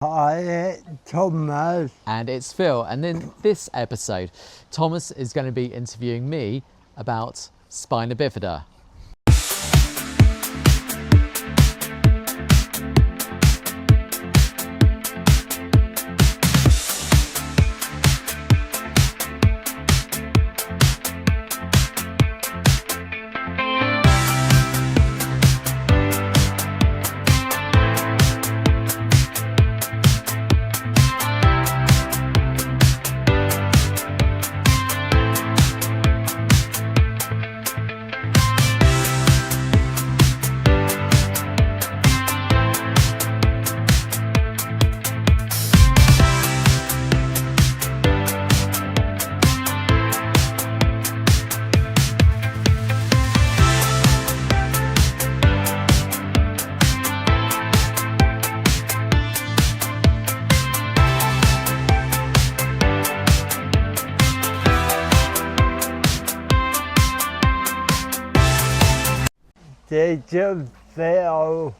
Hi, Thomas. And it's Phil. And in this episode, Thomas is going to be interviewing me about Spina Bifida. Did you feel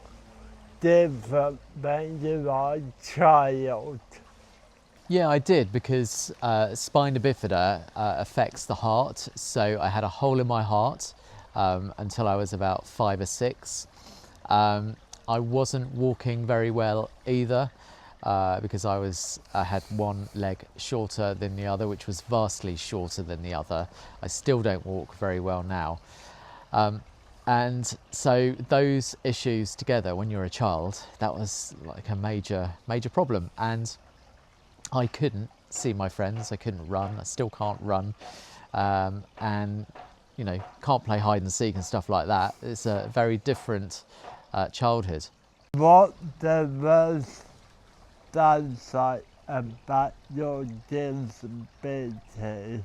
different when you were a child? Yeah, I did, because Spina Bifida affects the heart. So I had a hole in my heart until I was about 5 or 6. I wasn't walking very well either because I had one leg shorter than the other, which was vastly shorter than the other. I still don't walk very well now. And so those issues together, when you're a child, that was like a major problem. And I couldn't see my friends, I couldn't run, I still can't run, and can't play hide and seek and stuff like that. It's a very different childhood. What the worst downside about your disability?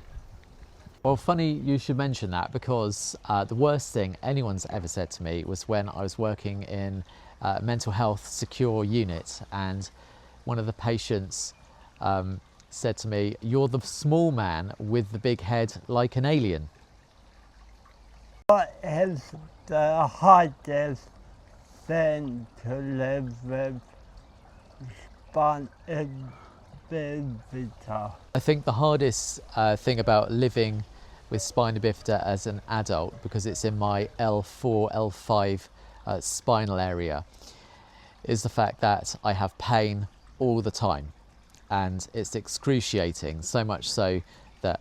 Well, funny you should mention that, because the worst thing anyone's ever said to me was when I was working in a mental health secure unit, and one of the patients said to me, "You're the small man with the big head like an alien." What is the hardest thing to live with Spina Bifida? I think the hardest thing about living with Spina Bifida as an adult, because it's in my L4, L5 spinal area, is the fact that I have pain all the time, and it's excruciating, so much so that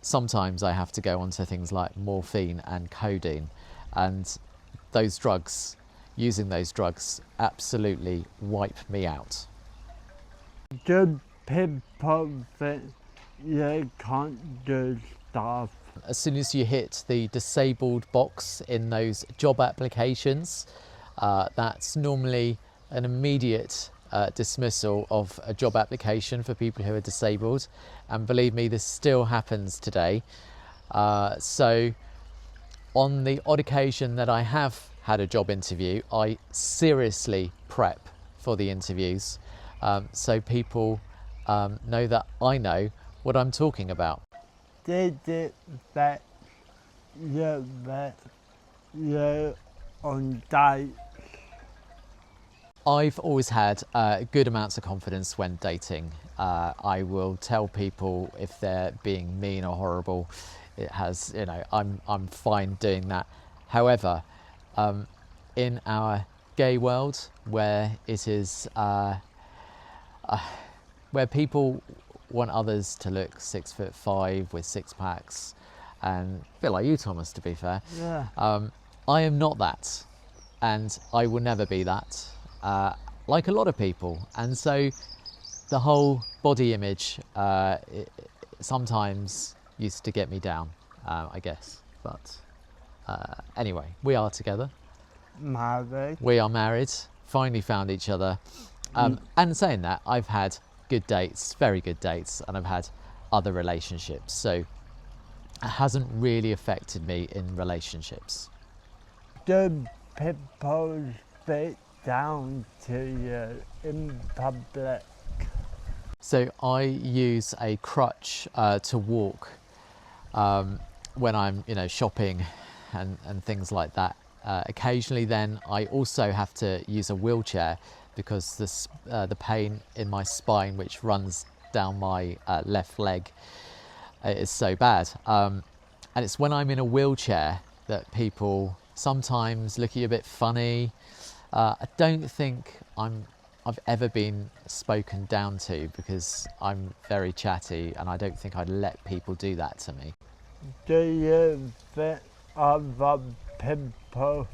sometimes I have to go onto things like morphine and codeine, and those drugs, using those drugs, absolutely wipe me out. Do people think you can't do stuff? As soon as you hit the disabled box in those job applications, that's normally an immediate dismissal of a job application for people who are disabled. And believe me, this still happens today. So on the odd occasion that I have had a job interview, I seriously prep for the interviews, so people know that I know what I'm talking about. Did it affect you on dates? I've always had good amounts of confidence when dating. I will tell people if they're being mean or horrible. It has, I'm fine doing that. However, in our gay world, where it is, where people want others to look 6'5" with 6 packs, and a bit like you, Thomas, to be fair. Yeah. I am not that, and I will never be that, like a lot of people. And so the whole body image it sometimes used to get me down, I guess. But anyway, we are together. Married. We are married, finally found each other. And saying that, I've had good dates, very good dates, and I've had other relationships. So it hasn't really affected me in relationships. Do people speak down to you in public? So I use a crutch to walk when I'm, shopping and things like that. Occasionally then I also have to use a wheelchair because the pain in my spine, which runs down my left leg, is so bad. And it's when I'm in a wheelchair that people sometimes look at you a bit funny. I don't think I've ever been spoken down to because I'm very chatty, and I don't think I'd let people do that to me. Do you think other people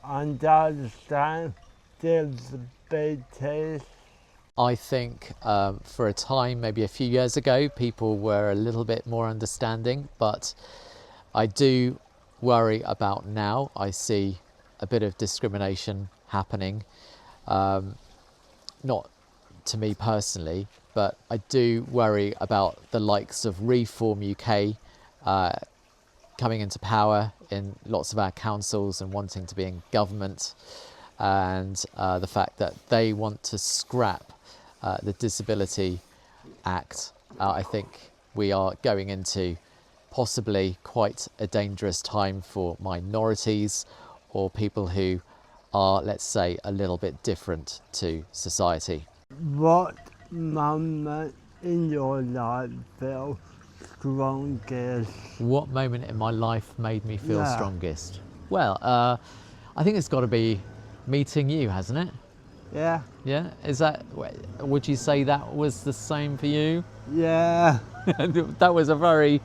understand disabilities? I think for a time, maybe a few years ago, people were a little bit more understanding, but I do worry about now. I see a bit of discrimination happening, not to me personally, but I do worry about the likes of Reform UK coming into power in lots of our councils and wanting to be in government, and the fact that they want to scrap the Disability Act. I think we are going into possibly quite a dangerous time for minorities or people who are, let's say, a little bit different to society. What moment in your life felt strongest? What moment in my life made me feel strongest? Well, I think it's got to be meeting you, hasn't it? Yeah. Yeah? Would you say that was the same for you? Yeah. That was a very...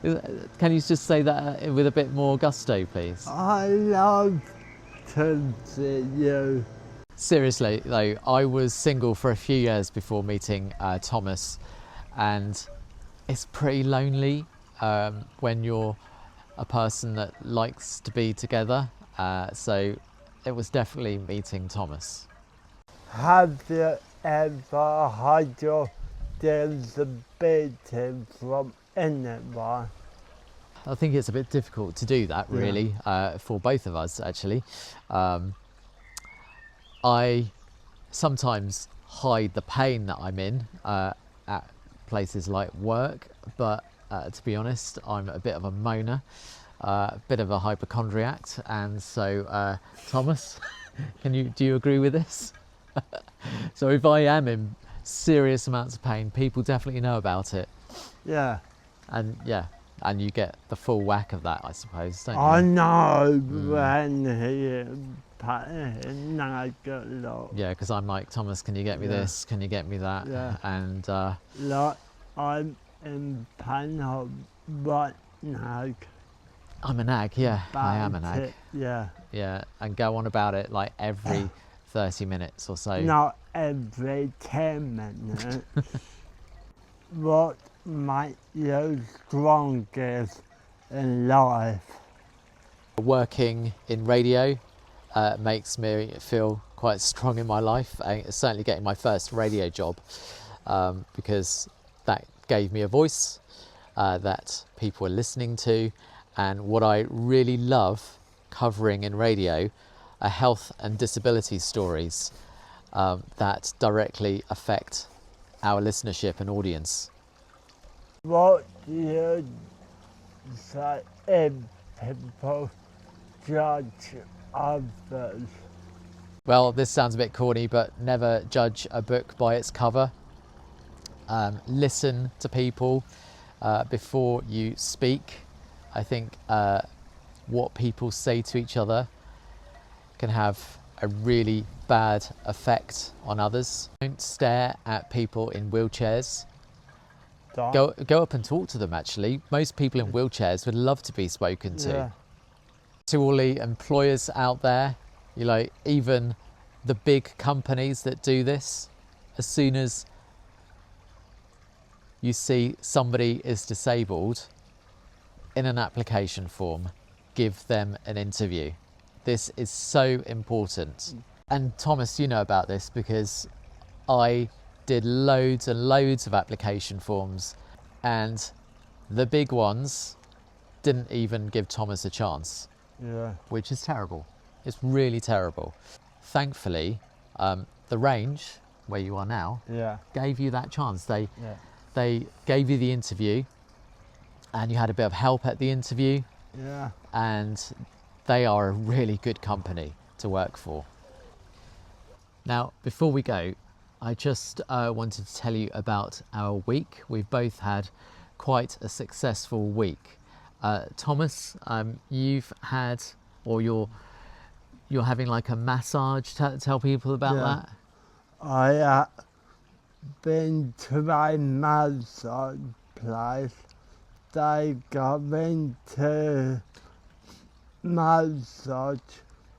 Can you just say that with a bit more gusto, please? I love to see you. Seriously, though, I was single for a few years before meeting Thomas, and it's pretty lonely when you're a person that likes to be together. So it was definitely meeting Thomas. Have you ever had your disability from anyone? I think it's a bit difficult to do that, really, for both of us, actually. I sometimes hide the pain that I'm in at places like work, but to be honest, I'm a bit of a moaner, a bit of a hypochondriac, and so Thomas, do you agree with this? So if I am in serious amounts of pain, people definitely know about it. Yeah. And and you get the full whack of that, I suppose, don't you? I know when he pain I get lot. Yeah, because I'm like, Thomas, can you get me this? Can you get me that? Yeah. And Like I'm in pain right now. I'm a nag, yeah, I am a nag. Yeah. Yeah, and go on about it like every 30 minutes or so. Not every 10 minutes. What makes you strongest in life? Working in radio makes me feel quite strong in my life. Certainly getting my first radio job because that gave me a voice that people were listening to, and what I really love covering in radio are health and disability stories that directly affect our listenership and audience. What do you say if people judge others? Well, this sounds a bit corny, but never judge a book by its cover. Listen to people before you speak. I think what people say to each other can have a really bad effect on others. Don't stare at people in wheelchairs. Go up and talk to them, actually. Most people in wheelchairs would love to be spoken to. Yeah. To all the employers out there, even the big companies that do this, as soon as you see somebody is disabled, in an application form, give them an interview. This is so important. And Thomas, you know about this because I did loads and loads of application forms, and the big ones didn't even give Thomas a chance. Yeah. Which is terrible. It's really terrible. Thankfully, the range where you are now gave you that chance. They gave you the interview, and you had a bit of help at the interview. Yeah. And they are a really good company. to work for. Now, before we go, I just wanted to tell you about our week. We've both had quite a successful week. Thomas, you've had, or you're having like a massage. Tell people about that. I have been to my massage place. They got me to massage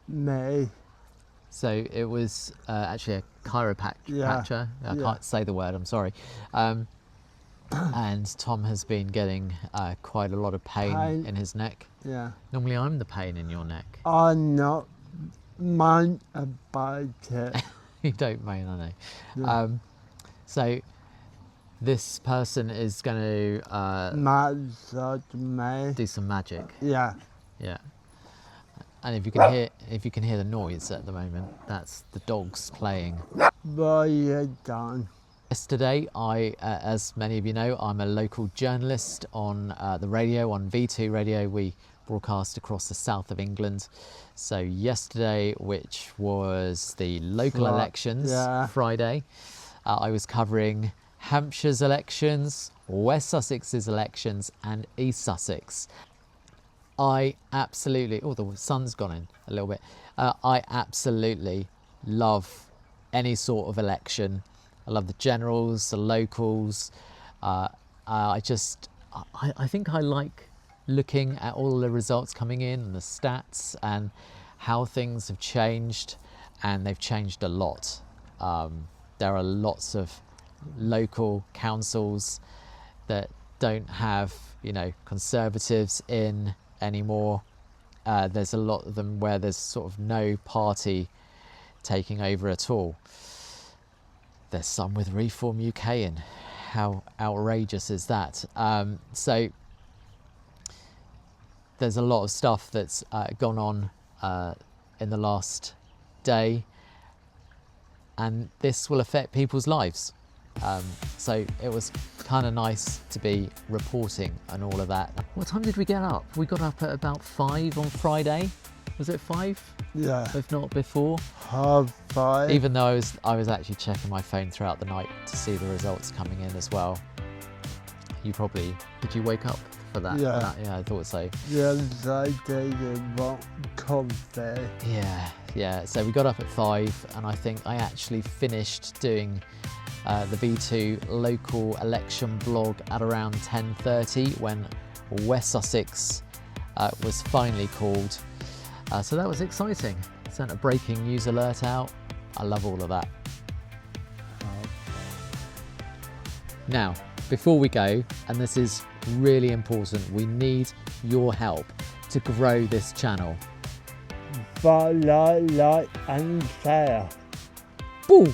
me. So it was actually a chiropractor. I can't say the word, I'm sorry. And Tom has been getting quite a lot of pain in his neck. Yeah. Normally I'm the pain in your neck. I'm not mind about it. You don't mind, I know. Yeah. So this person is going to Massage me. do some magic. Yeah. Yeah. And if you can hear the noise at the moment, that's the dogs playing. What you done? Yesterday, as many of you know, I'm a local journalist on the radio, on V2 Radio. We broadcast across the south of England. So yesterday, which was the local elections, Friday, I was covering Hampshire's elections, West Sussex's elections, and East Sussex. I absolutely, oh, the sun's gone in a little bit. I absolutely love any sort of election. I love the generals, the locals. I think I like looking at all the results coming in and the stats and how things have changed, and they've changed a lot. There are lots of local councils that don't have, Conservatives in anymore. There's a lot of them where there's sort of no party taking over at all. There's some with Reform UK in. How outrageous is that? So there's a lot of stuff that's gone on in the last day, and this will affect people's lives. So it was kind of nice to be reporting and all of that. What time did we get up? We got up at about 5 on Friday. Was it 5? Yeah. If not before. 5:30. Even though I was actually checking my phone throughout the night to see the results coming in as well. Did you wake up for that? Yeah. Yeah, I thought so. Yes, I did want coffee. Yeah. So we got up at 5, and I think I actually finished doing the V2 local election blog at around 10:30 when West Sussex was finally called. So that was exciting. Sent a breaking news alert out. I love all of that. Now, before we go, and this is really important, we need your help to grow this channel. Follow, like and share. Boom!